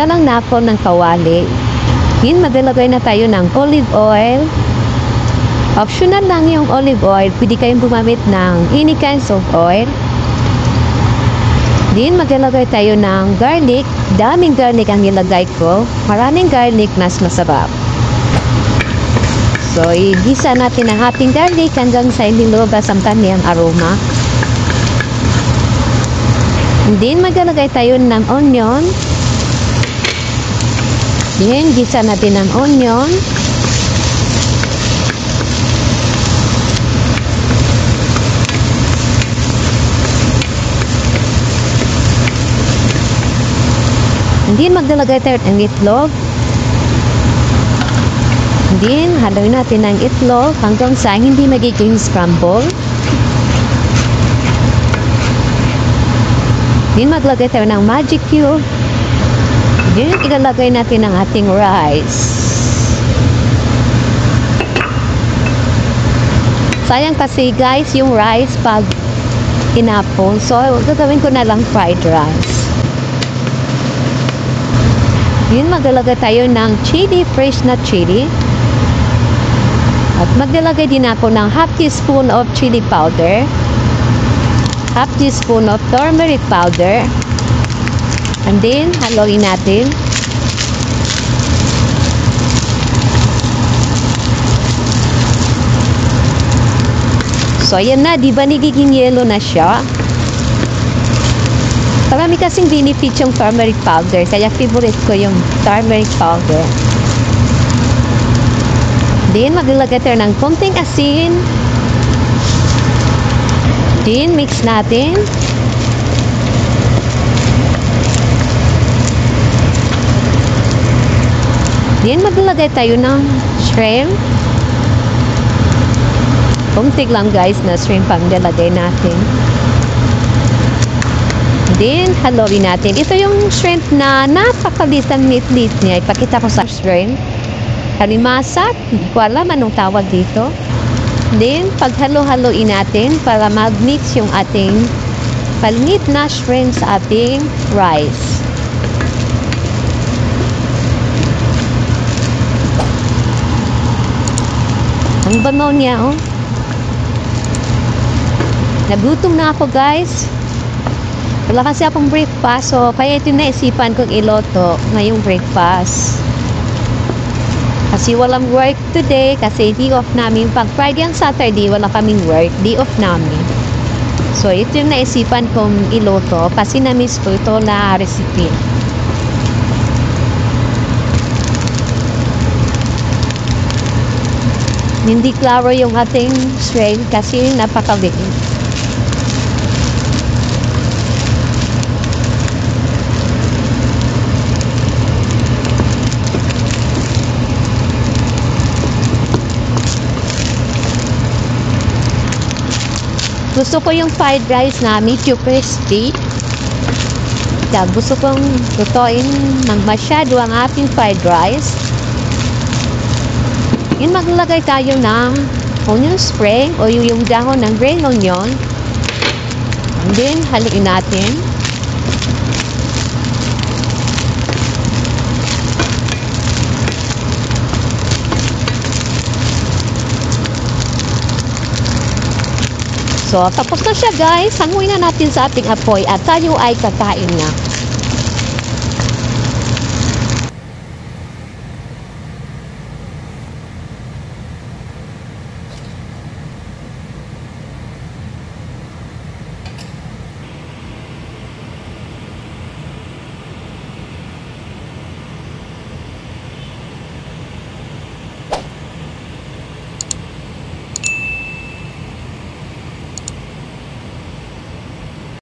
Salang napon ng kawali. Ngayon, maglalagay na tayo ng olive oil. Optional lang yung olive oil. Pwede kayong gumamit ng any kinds of oil. Then, maglalagay tayo ng garlic. Daming garlic ang nilagay ko. Maraming garlic, mas masarap. So, igisa natin ang ating garlic hanggang sa hindi lumabas ang kanyang aroma. Then, maglalagay tayo ng onion. Then, gisa natin ang onion. And then, maglalagay tayo ng itlog. And then, haluin natin ang itlog hanggang sa hindi magiging scramble. Then, maglagay tayo ng magic cube. Then, ilalagay natin ang ating rice. Sayang kasi guys, yung rice pag inapon. So, gagawin ko na lang fried rice. Then, maglalagay tayo ng chili, fresh na chili. At maglalagay din ako ng half teaspoon of chili powder. Half teaspoon of turmeric powder. And then, haluin natin. So, ayan na. Di ba nagiging yellow na siya? Marami kasing benefit yung turmeric powder. Kaya favorite ko yung turmeric powder. Then, maglalagay tayo ng konting asin. Then, mix natin. Then, maglalagay tayo ng shrimp. Kunti lang guys na shrimp ang nilagay natin. Then, haluin natin. Ito yung shrimp na napakalisang lit-lit niya. Ipakita ko sa shrimp. Halimasa. Hindi ko alam anong tawag dito. Then, paghalo-haloin natin para mag-mix yung ating palinit na shrimp sa ating rice. Ang bango niya, oh. Nagutom na ako, guys. Wala kasi akong breakfast, so kaya ito naisipan kong iloto ngayong breakfast. Kasi walang work today, kasi day off namin. Pag Friday and Saturday, wala kaming work. Day off namin. So, ito yung naisipan kong iloto kasi na-miss ko ito na recipe. Hindi klaro yung ating shrimp kasi napakaliit. Gusto ko yung fried rice na medyo crispy. Kaya gusto kong lutuin ng masyado ang ating fried rice. Yun, maglagay tayo ng onion spring o yung dahon ng green onion. And then, haluin natin. So, tapos na siya guys. Hanguin na natin sa ating apoy at tayo ay kakain na.